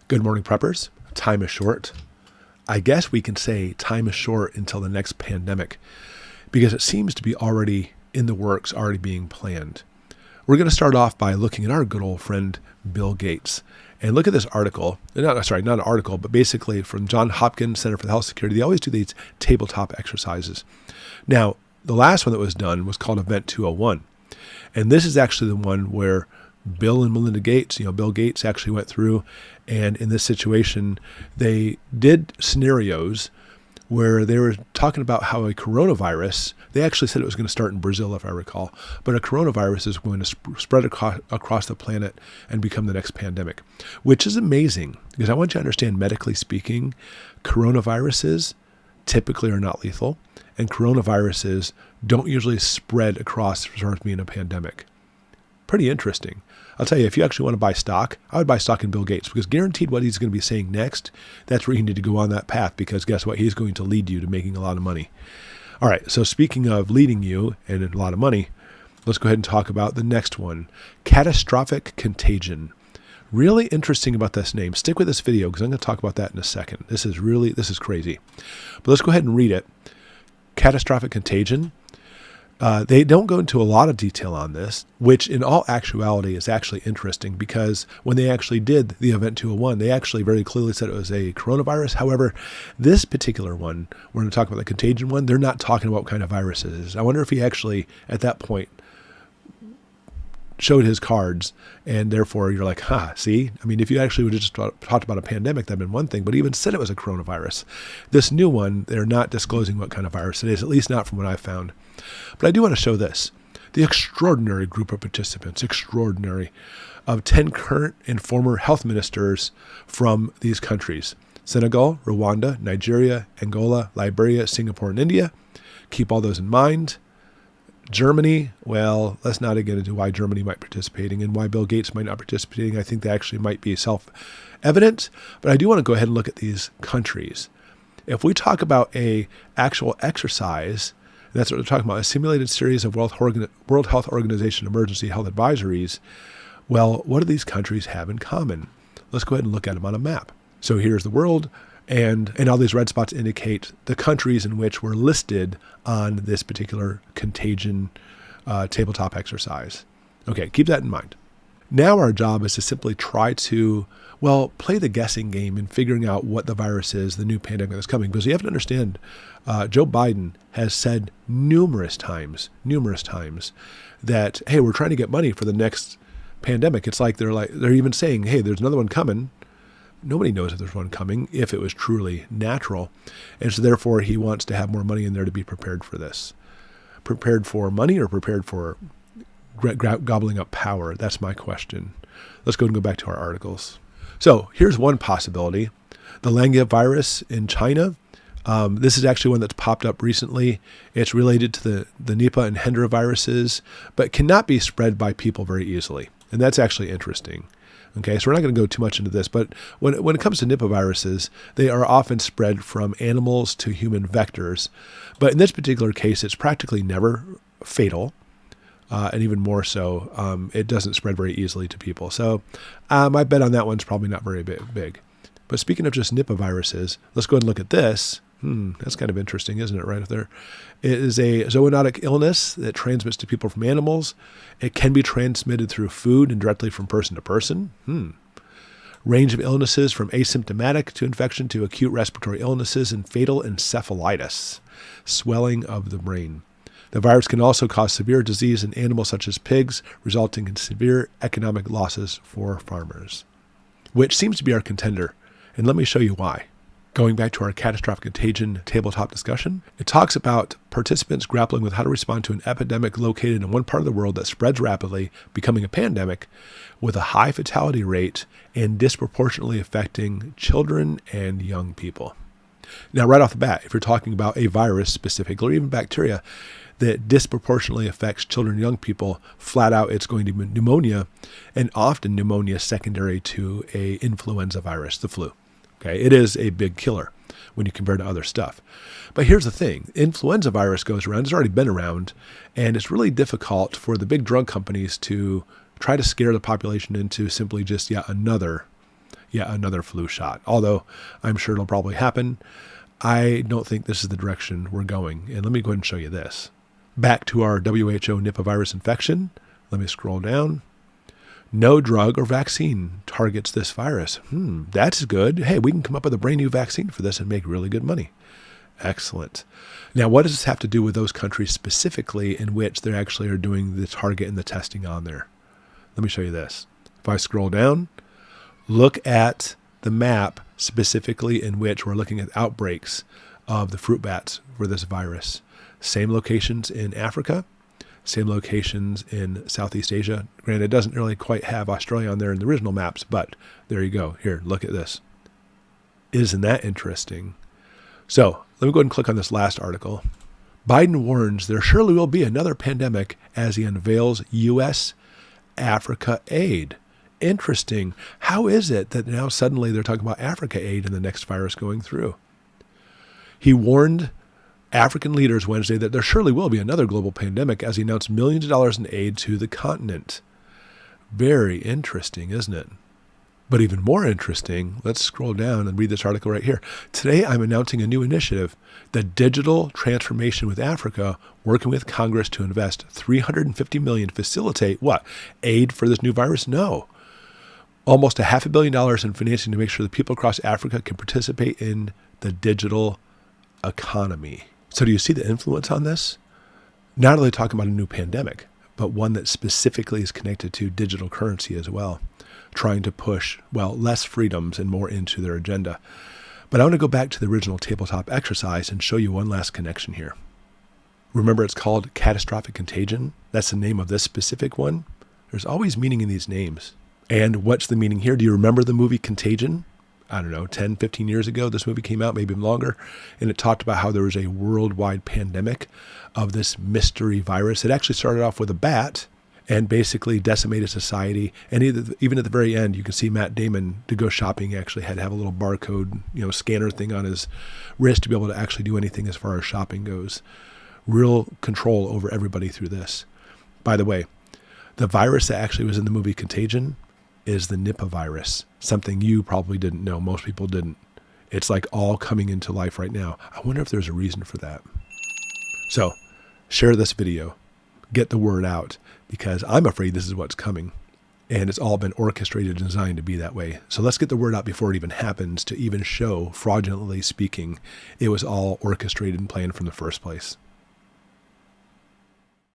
Good morning, preppers. Time is short. I guess we can say time is short until the next pandemic because it seems to be already in the works, already being planned. We're going to start off by looking at our good old friend, Bill Gates. And look at this article. Not an article, but basically from Johns Hopkins Center for Health Security. They always do these tabletop exercises. Now, the last one that was done was called Event 201. And this is actually the one where Bill and Melinda Gates, Bill Gates actually went through, and in this situation, they did scenarios where they were talking about how a coronavirus, they actually said it was going to start in Brazil, if I recall, but a coronavirus is going to spread across the planet and become the next pandemic, which is amazing because I want you to understand, medically speaking, coronaviruses typically are not lethal, and coronaviruses don't usually spread across as far as being a pandemic. Pretty interesting. I'll tell you, if you actually want to buy stock, I would buy stock in Bill Gates because guaranteed what he's going to be saying next, that's where you need to go on that path because guess what? He's going to lead you to making a lot of money. All right, so speaking of leading you and a lot of money, let's go ahead and talk about the next one, catastrophic contagion. Really interesting about this name. Stick with this video because I'm going to talk about that in a second. This is crazy. But let's go ahead and read it. Catastrophic contagion. They don't go into a lot of detail on this, which in all actuality is actually interesting because when they actually did the Event 201, they actually very clearly said it was a coronavirus. However, this particular one, we're going to talk about the contagion one, they're not talking about what kind of virus it is. I wonder if he actually, at that point, showed his cards and therefore you're like, see? I mean, if you actually would have just talked about a pandemic, that'd been one thing, but even said it was a coronavirus. This new one, they're not disclosing what kind of virus it is, at least not from what I've found. But I do want to show this. The extraordinary group of participants, of 10 current and former health ministers from these countries: Senegal, Rwanda, Nigeria, Angola, Liberia, Singapore, and India. Keep all those in mind. Germany, well, let's not get into why Germany might be participating and why Bill Gates might not be participating. I think that actually might be self-evident, but I do want to go ahead and look at these countries. If we talk about a actual exercise, that's what we're talking about, a simulated series of World Health Organization emergency health advisories, well, what do these countries have in common? Let's go ahead and look at them on a map. So here's the world, and all these red spots indicate the countries in which were listed on this particular contagion tabletop exercise. Okay, keep that in mind. Now our job is to simply try to, play the guessing game in figuring out what the virus is, the new pandemic that's coming. Because you have to understand, Joe Biden has said numerous times that, hey, we're trying to get money for the next pandemic. It's like they're even saying, hey, there's another one coming. Nobody knows if there's one coming, if it was truly natural. And so therefore he wants to have more money in there to be prepared for this. Prepared for money or prepared for gobbling up power? That's my question. Let's go and go back to our articles. So here's one possibility. The Lingua virus in China. This is actually one that's popped up recently. It's related to the Nipah and Hendra viruses, but cannot be spread by people very easily. And that's actually interesting. Okay, so we're not going to go too much into this, but when it comes to Nipah viruses, they are often spread from animals to human vectors. But in this particular case, it's practically never fatal. And even more so, it doesn't spread very easily to people. So my bet on that one's probably not very big. But speaking of just Nipah viruses, let's go ahead and look at this. That's kind of interesting, isn't it, right up there? It is a zoonotic illness that transmits to people from animals. It can be transmitted through food and directly from person to person. Range of illnesses from asymptomatic to infection to acute respiratory illnesses and fatal encephalitis, swelling of the brain. The virus can also cause severe disease in animals such as pigs, resulting in severe economic losses for farmers, which seems to be our contender. And let me show you why. Going back to our catastrophic contagion tabletop discussion, it talks about participants grappling with how to respond to an epidemic located in one part of the world that spreads rapidly, becoming a pandemic, with a high fatality rate and disproportionately affecting children and young people. Now, right off the bat, if you're talking about a virus specifically, or even bacteria, that disproportionately affects children and young people, flat out, it's going to be pneumonia, and often pneumonia secondary to a influenza virus, the flu. Okay, it is a big killer when you compare to other stuff. But here's the thing. Influenza virus goes around. It's already been around. And it's really difficult for the big drug companies to try to scare the population into simply just yet another yeah, another flu shot. Although I'm sure it'll probably happen. I don't think this is the direction we're going. And let me go ahead and show you this. Back to our WHO Nipah virus infection. Let me scroll down. No drug or vaccine targets this virus. That's good. Hey, we can come up with a brand new vaccine for this and make really good money. Excellent. Now, what does this have to do with those countries specifically in which they actually are doing the target and the testing on there? Let me show you this. If I scroll down, look at the map specifically in which we're looking at outbreaks of the fruit bats for this virus. Same locations in Africa, same locations in Southeast Asia. Granted, it doesn't really quite have Australia on there in the original maps, but there you go. Here, look at this. Isn't that interesting? So let me go ahead and click on this last article. Biden warns there surely will be another pandemic as he unveils U.S. Africa aid. Interesting. How is it that now suddenly they're talking about Africa aid in the next virus going through? He warned African leaders Wednesday that there surely will be another global pandemic as he announced millions of dollars in aid to the continent. Very interesting, isn't it? But even more interesting, let's scroll down and read this article right here. Today, I'm announcing a new initiative, the Digital Transformation with Africa, working with Congress to invest $350 million to facilitate what? Aid for this new virus? No. Almost $500 million in financing to make sure that people across Africa can participate in the digital economy. So do you see the influence on this? Not only talking about a new pandemic, but one that specifically is connected to digital currency as well, trying to push, well, less freedoms and more into their agenda. But I want to go back to the original tabletop exercise and show you one last connection here. Remember, it's called catastrophic contagion. That's the name of this specific one. There's always meaning in these names. And what's the meaning here? Do you remember the movie Contagion? I don't know, 10, 15 years ago, this movie came out, maybe longer, and it talked about how there was a worldwide pandemic of this mystery virus. It actually started off with a bat and basically decimated society. And even at the very end, you can see Matt Damon, to go shopping, actually had to have a little barcode, scanner thing on his wrist to be able to actually do anything as far as shopping goes. Real control over everybody through this. By the way, the virus that actually was in the movie Contagion is the Nipah virus, something you probably didn't know. Most people didn't. It's like all coming into life right now. I wonder if there's a reason for that. So share this video, get the word out, because I'm afraid this is what's coming. And it's all been orchestrated and designed to be that way. So let's get the word out before it even happens, to even show, fraudulently speaking, it was all orchestrated and planned from the first place.